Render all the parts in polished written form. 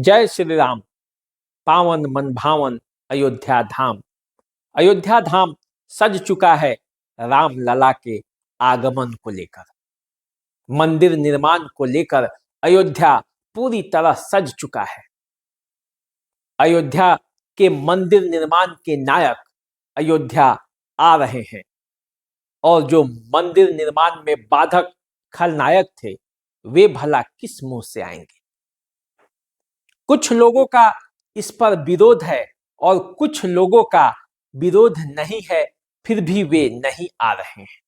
जय श्री राम। पावन मन भावन अयोध्या धाम। अयोध्या धाम सज चुका है राम लला के आगमन को लेकर। मंदिर निर्माण को लेकर अयोध्या पूरी तरह सज चुका है। अयोध्या के मंदिर निर्माण के नायक अयोध्या आ रहे हैं और जो मंदिर निर्माण में बाधक खलनायक थे वे भला किस मुंह से आएंगे। कुछ लोगों का इस पर विरोध है और कुछ लोगों का विरोध नहीं है, फिर भी वे नहीं आ रहे हैं।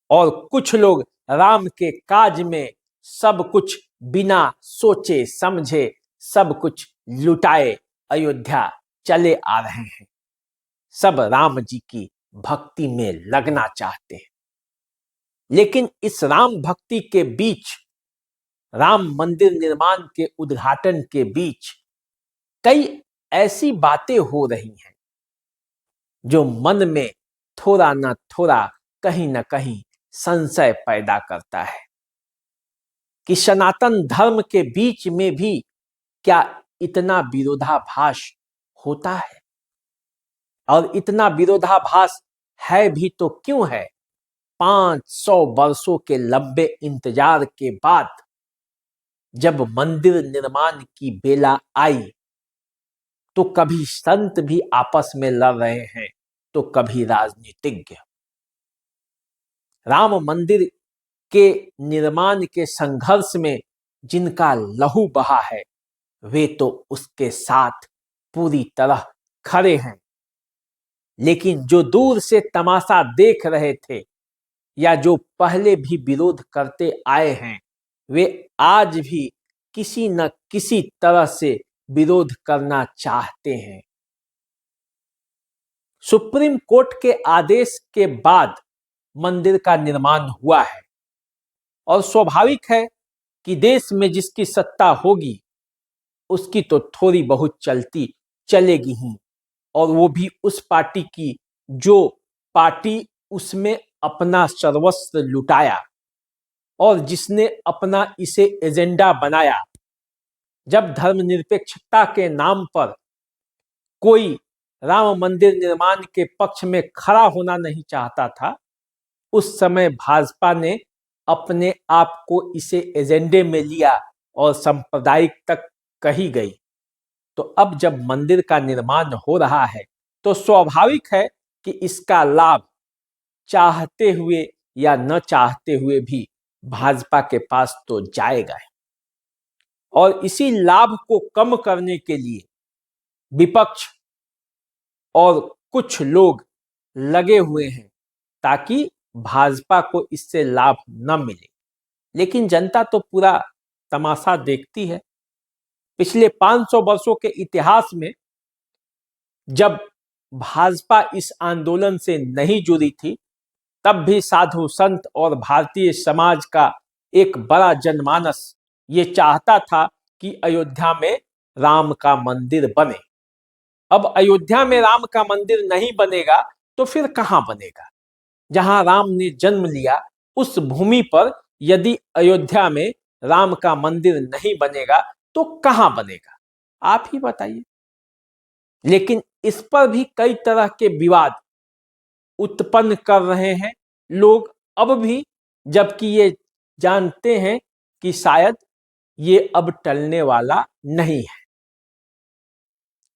और कुछ लोग राम के काज में सब कुछ बिना सोचे समझे सब कुछ लुटाए अयोध्या चले आ रहे हैं। सब राम जी की भक्ति में लगना चाहते हैं, लेकिन इस राम भक्ति के बीच, राम मंदिर निर्माण के उद्घाटन के बीच कई ऐसी बातें हो रही हैं जो मन में थोड़ा न थोड़ा कहीं न कहीं संशय पैदा करता है कि सनातन धर्म के बीच में भी क्या इतना विरोधाभास होता है। और इतना विरोधाभास है भी तो क्यों है। 500 वर्षों के लंबे इंतजार के बाद जब मंदिर निर्माण की बेला आई तो कभी संत भी आपस में लड़ रहे हैं तो कभी राजनीतिज्ञ। राम मंदिर के निर्माण के संघर्ष में जिनका लहू बहा है वे तो उसके साथ पूरी तरह खड़े हैं, लेकिन जो दूर से तमाशा देख रहे थे या जो पहले भी विरोध करते आए हैं वे आज भी किसी न किसी तरह से विरोध करना चाहते हैं। सुप्रीम कोर्ट के आदेश के बाद मंदिर का निर्माण हुआ है और स्वाभाविक है कि देश में जिसकी सत्ता होगी उसकी तो थोड़ी बहुत चलती चलेगी ही, और वो भी उस पार्टी की जो पार्टी उसमें अपना सर्वस्व लुटाया और जिसने अपना इसे एजेंडा बनाया। जब धर्मनिरपेक्षता के नाम पर कोई राम मंदिर निर्माण के पक्ष में खड़ा होना नहीं चाहता था, उस समय भाजपा ने अपने आप को इसे एजेंडे में लिया और सांप्रदायिक तक कही गई। तो अब जब मंदिर का निर्माण हो रहा है तो स्वाभाविक है कि इसका लाभ चाहते हुए या न चाहते हुए भी भाजपा के पास तो जाएगा है। और इसी लाभ को कम करने के लिए विपक्ष और कुछ लोग लगे हुए हैं ताकि भाजपा को इससे लाभ न मिले, लेकिन जनता तो पूरा तमाशा देखती है। पिछले 500 वर्षों के इतिहास में जब भाजपा इस आंदोलन से नहीं जुड़ी थी तब भी साधु संत और भारतीय समाज का एक बड़ा जनमानस ये चाहता था कि अयोध्या में राम का मंदिर बने। अब अयोध्या में राम का मंदिर नहीं बनेगा तो फिर कहां बनेगा। जहां राम ने जन्म लिया उस भूमि पर यदि अयोध्या में राम का मंदिर नहीं बनेगा तो कहां बनेगा, आप ही बताइए। लेकिन इस पर भी कई तरह के विवाद उत्पन्न कर रहे हैं लोग अब भी, जबकि ये जानते हैं कि शायद ये अब टलने वाला नहीं है।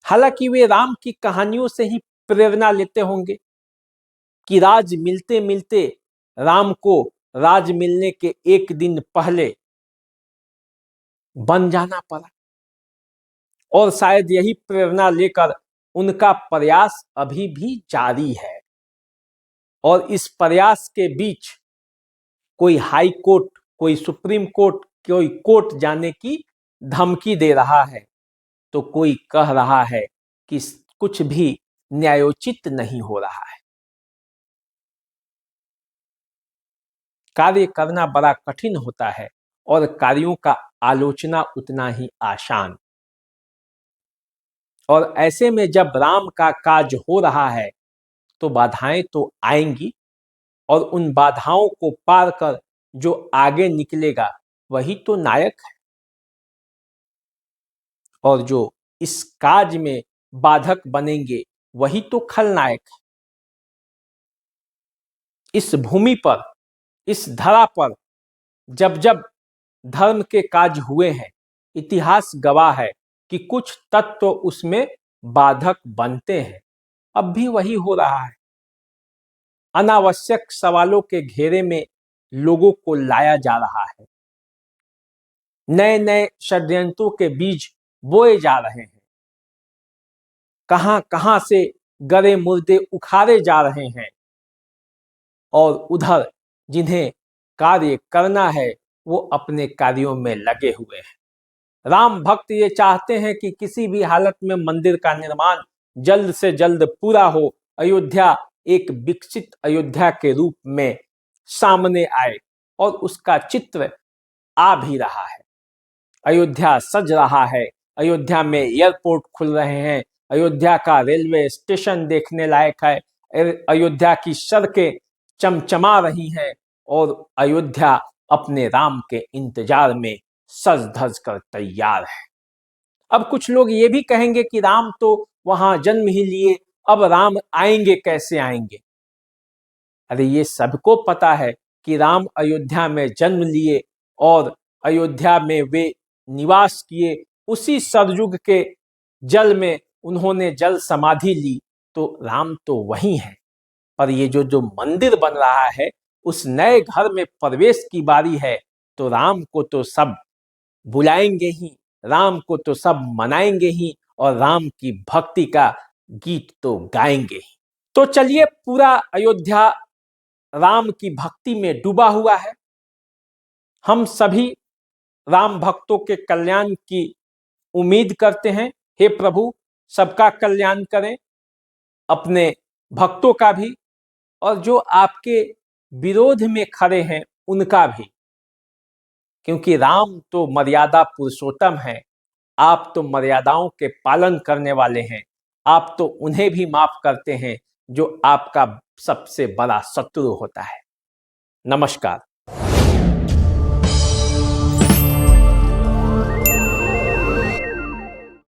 हालांकि वे राम की कहानियों से ही प्रेरणा लेते होंगे कि राज मिलते मिलते राम को राज मिलने के एक दिन पहले बन जाना पड़ा, और शायद यही प्रेरणा लेकर उनका प्रयास अभी भी जारी है। और इस प्रयास के बीच कोई हाई कोर्ट, कोई सुप्रीम कोर्ट, कोई कोर्ट जाने की धमकी दे रहा है तो कोई कह रहा है कि कुछ भी न्यायोचित नहीं हो रहा है। कार्य करना बड़ा कठिन होता है और कार्यों का आलोचना उतना ही आसान। और ऐसे में जब राम का काज हो रहा है तो बाधाएं तो आएंगी, और उन बाधाओं को पार कर जो आगे निकलेगा वही तो नायक है। और जो इस काज में बाधक बनेंगे वही तो खलनायक है। इस भूमि पर, इस धरा पर जब जब धर्म के काज हुए हैं, इतिहास गवाह है कि कुछ तत्व उसमें बाधक बनते हैं। अब भी वही हो रहा है। अनावश्यक सवालों के घेरे में लोगों को लाया जा रहा है। नए नए षड्यंत्रों के बीज बोए जा रहे हैं। कहां कहां से गरे मुर्दे उखाड़े जा रहे हैं और उधर जिन्हें कार्य करना है वो अपने कार्यों में लगे हुए हैं। राम भक्त ये चाहते हैं कि किसी भी हालत में मंदिर का निर्माण जल्द से जल्द पूरा हो, अयोध्या एक विकसित अयोध्या के रूप में सामने आए, और उसका चित्र आ भी रहा है। अयोध्या सज रहा है, अयोध्या में एयरपोर्ट खुल रहे हैं, अयोध्या का रेलवे स्टेशन देखने लायक है, अयोध्या की सड़कें चमचमा रही हैं और अयोध्या अपने राम के इंतजार में सज धज कर तैयार है। अब कुछ लोग ये भी कहेंगे कि राम तो वहां जन्म ही लिए, अब राम आएंगे कैसे आएंगे? अरे ये सबको पता है कि राम अयोध्या में जन्म लिए और अयोध्या में वे निवास किए, उसी सरयुग के जल में उन्होंने जल समाधि ली, तो राम तो वही है। पर ये जो जो मंदिर बन रहा है, उस नए घर में प्रवेश की बारी है, तो राम को तो सब बुलाएंगे ही, राम को तो सब मनाएंगे ही, और राम की भक्ति का गीत तो गाएंगे ही। तो चलिए, पूरा अयोध्या राम की भक्ति में डूबा हुआ है। हम सभी राम भक्तों के कल्याण की उम्मीद करते हैं। हे प्रभु, सबका कल्याण करें, अपने भक्तों का भी, और जो आपके विरोध में खड़े हैं उनका भी, क्योंकि राम तो मर्यादा पुरुषोत्तम है। आप तो मर्यादाओं के पालन करने वाले हैं। आप तो उन्हें भी माफ करते हैं जो आपका सबसे बड़ा शत्रु होता है। नमस्कार।